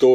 2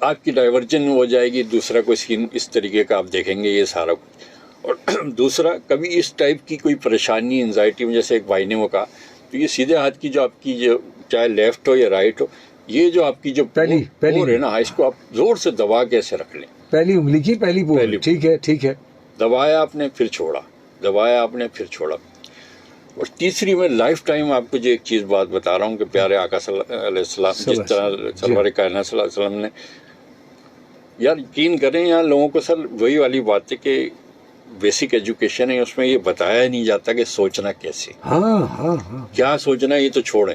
آپ کی ڈائیورجن ہو جائے گی, دوسرا کوئی سین اس طریقے کا آپ دیکھیں گے, یہ سارا کچھ. اور دوسرا کبھی اس ٹائپ کی کوئی پریشانی انزائٹی میں, جیسے ایک بھائی نے وہ کہا, تو یہ سیدھے ہاتھ کی جو آپ کی جو چاہے لیفٹ ہو یا رائٹ ہو, یہ جو آپ کی جو پہلی ہے نا, اس کو آپ زور سے دبا کیسے رکھ لیں, پہلی انگلی کی پہلی پور, ٹھیک ہے, دبایا آپ نے پھر چھوڑا, دبایا آپ نے پھر چھوڑا. اور تیسری میں لائف ٹائم آپ کو جو ایک چیز بات بتا رہا ہوں کہ پیارے آقا صلی اللہ علیہ وسلم, جس طرح سرور کائنات صلی اللہ علیہ وسلم نے, یار یقین کریں یہاں لوگوں کو سر وہی والی بات ہے کہ بیسک ایجوکیشن ہے, اس میں یہ بتایا ہی نہیں جاتا کہ سوچنا کیسے, کیا سوچنا ہے یہ تو چھوڑیں.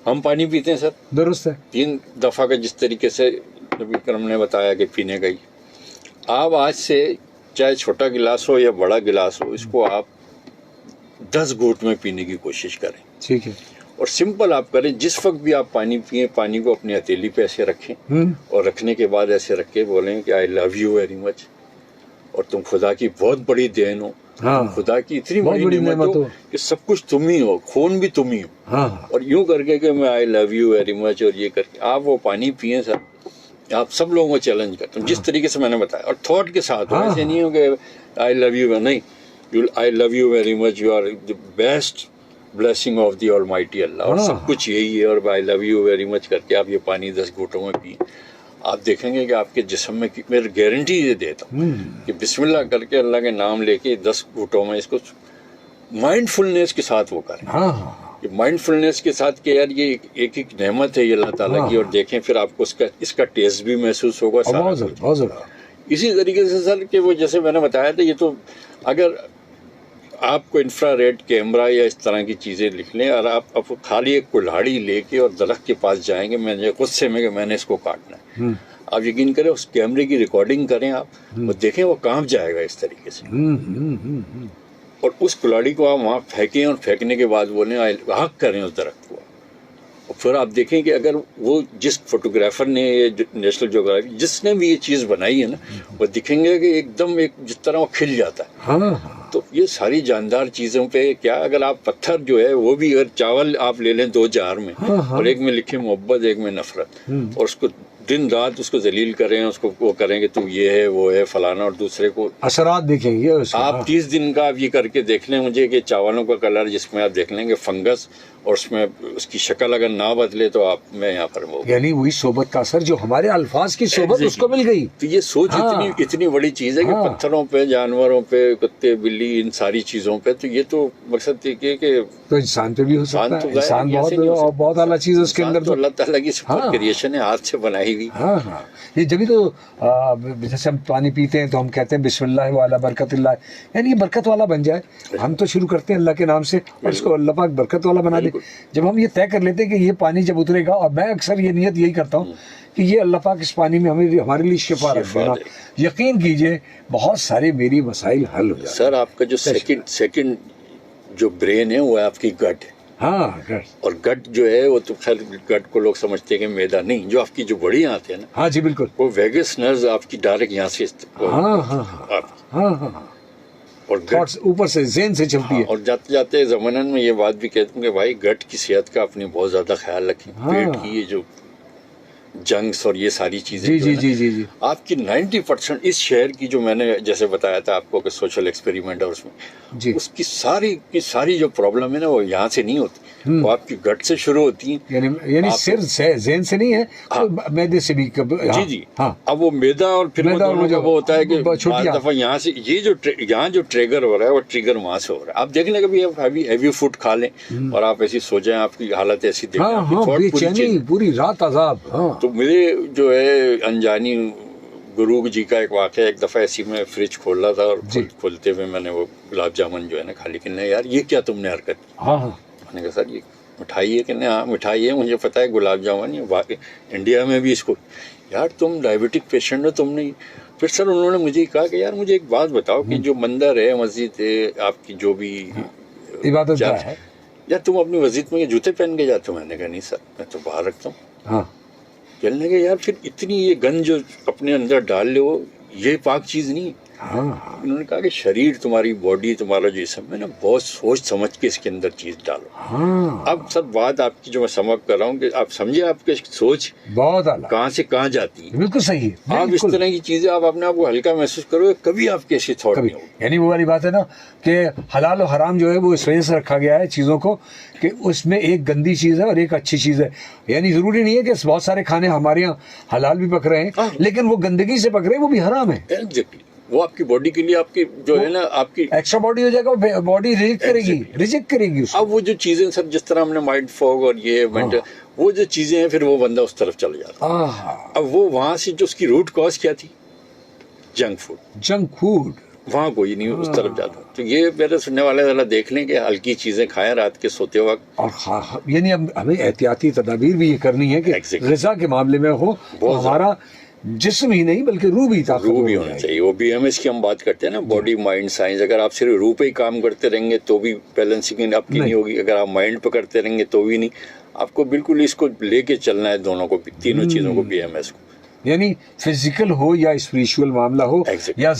ہم پانی پیتے ہیں سر, درست ہے, 3 دفعہ کا جس طریقے سے نبی کرم نے بتایا کہ پینے کا ہی. آپ آج سے چاہے چھوٹا گلاس ہو یا بڑا گلاس ہو, اس کو آپ 10 گھونٹ میں پینے کی کوشش کریں, ٹھیک ہے, اور سمپل آپ کریں, جس وقت بھی آپ پانی پئیں, پانی کو اپنی ہتھیلی پہ ایسے رکھیں, اور رکھنے کے بعد ایسے رکھ کے بولیں کہ آئی لو یو ویری مچ, اور تم خدا کی بہت بڑی دین ہو, خدا کی اتنی بڑی نعمت ہو کہ سب کچھ تم ہی ہو, خون بھی تم ہی ہو, اور یوں کر کے کہ میں آئی لو یو ویری مچ, اور یہ کر کے آپ وہ پانی پئیں سر. آپ سب لوگوں کو چیلنج کرتا ہوں جس طریقے سے میں نے بتایا, اور تھاٹ کے ساتھ, ایسے نہیں ہو کہ آئی لو یو, نہیں, I love you very much, you are the best blessing of the almighty اللہ, اور سب کچھ یہی ہے, اور آئی لو یو ویری مچ کر کے آپ یہ پانی 10 گھونٹوں میں پئیں, آپ دیکھیں گے کہ آپ کے جسم میں, میں گارنٹی یہ دیتا ہوں کہ بسم اللہ کر کے اللہ کے نام لے کے 10 گھونٹوں میں اس کو مائنڈ فلنس کے ساتھ وہ کریں, مائنڈ فلنس کے ساتھ کہ یار یہ ایک ایک نعمت ہے یہ اللہ تعالیٰ کی, اور دیکھیں پھر آپ کو اس کا ٹیسٹ بھی محسوس ہوگا. اسی طریقے سے سر کہ وہ جیسے میں نے بتایا تھا, یہ تو اگر آپ کو انفرا ریڈ کیمرہ یا اس طرح کی چیزیں لکھ لیں, اور آپ خالی ایک کلہاڑی لے کے اور درخت کے پاس جائیں گے, میں غصے میں کہ میں نے اس کو کاٹنا ہے, آپ یقین کریں اس کیمرے کی ریکارڈنگ کریں آپ, اور دیکھیں وہ کانپ جائے گا اس طریقے سے, اور اس کلاڑی کو آپ وہاں پھینکیں, اور پھینکنے کے بعد بولیں حق کریں اس درخت کو, اور پھر آپ دیکھیں کہ اگر وہ جس فوٹوگرافر نے, نیشنل جیوگرافی جس نے بھی یہ چیز بنائی ہے نا, وہ دکھیں گے کہ ایک دم ایک جس طرح وہ کھل جاتا ہے. تو یہ ساری جاندار چیزوں پہ کیا, اگر آپ پتھر جو ہے وہ بھی, اگر چاول آپ لے لیں 2 جار میں, اور ایک میں لکھیں محبت, ایک میں نفرت, اور اس کو دن رات اس کو ذلیل کریں, اس کو وہ کریں کہ تو یہ ہے وہ ہے فلانا, اور دوسرے کو اثرات دیکھیں گے آپ 30 دن کا آپ یہ کر کے دیکھ لیں مجھے کہ چاولوں کا کلر جس میں آپ دیکھ لیں گے فنگس, اور اس میں اس کی شکل اگر نہ بدلے تو آپ میں یہاں پر وہ, یعنی وہی صحبت کا اثر جو ہمارے الفاظ کی صحبت اس کو مل گئی. تو یہ سوچ اتنی بڑی چیز ہے کہ پتھروں پہ, جانوروں پہ, کتے بلی, ان ساری چیزوں پہ, تو یہ تو مقصد یہ کہ تو انسان پہ بھی ہو سکتا ہے, انسان بہت اعلیٰ چیز ہے اس کے اندر, تو اللہ تعالیٰ کی سپر کریشن ہے, ہاتھ سے بنائی ہوئی. یہ جبھی تو جیسے ہم پانی پیتے ہیں تو ہم کہتے ہیں بسم اللہ والا برکت اللہ, یعنی یہ برکت والا بن جائے. ہم تو شروع کرتے ہیں اللہ کے نام سے, اور اس کو اللہ پاک برکت والا بنا دے. جب ہم یہ طے کر لیتے ہیں کہ یہ پانی جب اترے گا, اور میں اکثر یہ نیت یہی کرتا ہوں کہ یہ اللہ پاک اس پانی میں ہمارے لیے شفا رکھ دینا, یقین کیجئے بہت سارے میری مسائل حل ہو جائیں. سر آپ کا جو سیکنڈ جو برین ہے وہ آپ کی گٹ ہے, اور گٹ جو ہے وہ تو خیر گٹ کو لوگ سمجھتے ہیں کہ میدا نہیں, جو آپ کی جو بڑی آنت ہے نا, جی بالکل, وہ ویگس نرز آپ کی ڈائریکٹ یہاں سے, اور اوپر سے ذہن سے چلتی ہے. اور جاتے جاتے ضمناً میں یہ بات بھی کہتا ہوں کہ بھائی گٹ کی صحت کا اپنی بہت زیادہ خیال رکھیں. پیٹ کی یہ جو جنگس اور یہ ساری چیزیں جی آپ کی 90% اس شہر کی, جو میں نے جیسے بتایا تھا آپ کو کہ سوشل ایکسپیریمنٹ ہے اس میں, اس کی ساری جو پرابلم ہے نا وہ یہاں سے نہیں ہوتی, وہ آپ کی گٹ سے شروع ہوتی ہیں, یعنی صرف ذہن سے نہیں ہے, میدے سے بھی. جی اب وہ میدا اور پھر وہ ہوتا ہے کہ بعض دفعہ یہاں سے یہاں جو ٹریگر ہو رہا ہے وہ ٹریگر وہاں سے ہو رہا ہے. آپ دیکھ لیں کبھی آپ ہیوی فوڈ کھا لیں اور آپ ایسی سو جائیں, آپ کی حالت ایسی دیکھیں پوری رات عذاب. تو میرے جو ہے انجانی گرو جی کا ایک واقعہ, ایک دفعہ ایسی میں فریج کھول رہا تھا, اور کھولتے ہوئے میں نے وہ گلاب جامن جو ہے نا کھا لی, کہ نہیں یار یہ کیا تم نے حرکت کی. میں نے کہا سر یہ مٹھائی ہے, کہ نہیں ہاں مٹھائی ہے, مجھے پتا ہے گلاب جامن, یہ انڈیا میں بھی اس کو, یار تم ڈائبٹک پیشنٹ ہو, تم نہیں. پھر سر انہوں نے مجھے کہا کہ یار مجھے ایک بات بتاؤ کہ جو مندر ہے, مسجد ہے, آپ کی جو بھی عبادت ہے, یار تم اپنی مسجد میں جوتے پہن کے جاتے ہو. میں نے کہا نہیں سر میں تو باہر رکھتا ہوں. کہنے لگے یار پھر اتنی یہ گند جو اپنے اندر ڈال لے, وہ یہ پاک چیز نہیں. ہاں انہوں نے کہا کہ شریر تمہاری باڈی تمہارا جو اسم ہے نا بہت سوچ سمجھ کے اس کے اندر چیز ڈالو. ہاں اب سب بات آپ کی جو میں سم اپ کر رہا ہوں کہ آپ سمجھے آپ کی سوچ بہت اعلیٰ, کہاں سے کہاں جاتی ہے. بالکل صحیح ہے. آپ اس طرح کی چیزیں آپ اپنے آپ کو ہلکا محسوس کرو گے, کبھی آپ کے ایسی تھاٹ نہیں ہوگی. یعنی وہ والی بات ہے نا کہ حلال و حرام جو ہے وہ اس وجہ سے رکھا گیا ہے چیزوں کو کہ اس میں ایک گندی چیز ہے اور ایک اچھی چیز ہے. یعنی ضروری نہیں ہے کہ بہت سارے کھانے ہمارے یہاں حلال بھی پک رہے ہیں لیکن وہ گندگی سے پک رہے ہیں, وہ بھی حرام ہے. ایگزیکٹلی وہ آپ کی باڈی کے لیے آپ کی جو ہے نا آپ کی ایکسٹرا باڈی ہو جائے گا, باڈی ریجیکٹ کرے گی اس کو. اب وہ جو چیزیں سب جس طرح ہم نے مائنڈ فوگ اور یہ وہ جو چیزیں ہیں پھر وہ بندہ اس طرف چل جاتا ہے. اب وہ وہاں سے جو اس کی روٹ کاز کیا تھی, جنک فوڈ, وہاں کوئی نہیں اس طرف جاتا. تو یہ میرے سننے والے ذرا دیکھ لیں کہ ہلکی چیزیں کھائیں رات کے سوتے وقت. اور یعنی اب ہمیں احتیاطی تدابیر بھی یہ کرنی ہے کہ غذا کے معاملے میں ہو تو ہمارا جسم ہی نہیں بلکہ روح بھی ہونا چاہیے. وہ بی ایم ایس کی ہم بات کرتے ہیں نا, باڈی مائنڈ سائنس. اگر آپ صرف روح پہ ہی کام کرتے رہیں گے تو بھی بیلنسنگ آپ کی نہیں ہوگی. اگر آپ مائنڈ پہ کرتے رہیں گے تو بھی نہیں. آپ کو بالکل اس کو لے کے چلنا ہے دونوں کو, تینوں چیزوں کو, بی ایم ایس کو. یعنی فزیکل ہو یا اسپریچول معاملہ ہو یا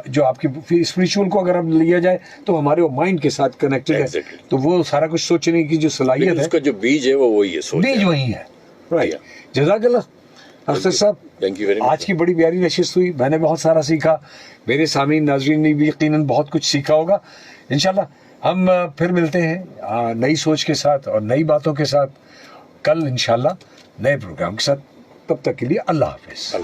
جو آپ کی اسپریچول کو اگر اب لیا جائے تو ہمارے وہ مائنڈ کے ساتھ کنیکٹڈ ہے, تو وہ سارا کچھ سوچنے کی جو صلاحیت ہے اس کا جو بیج ہے وہ وہی ہے, بیج وہی ہے. رائٹ, جزاک اللہ افسر صاحب. آج کی بڑی پیاری نشست ہوئی, میں نے بہت سارا سیکھا, میرے سامعین ناظرین نے بھی یقیناً بہت کچھ سیکھا ہوگا. انشاءاللہ ہم پھر ملتے ہیں نئی سوچ کے ساتھ اور نئی باتوں کے ساتھ کل انشاءاللہ نئے پروگرام کے ساتھ. تب تک کے لیے اللہ حافظ.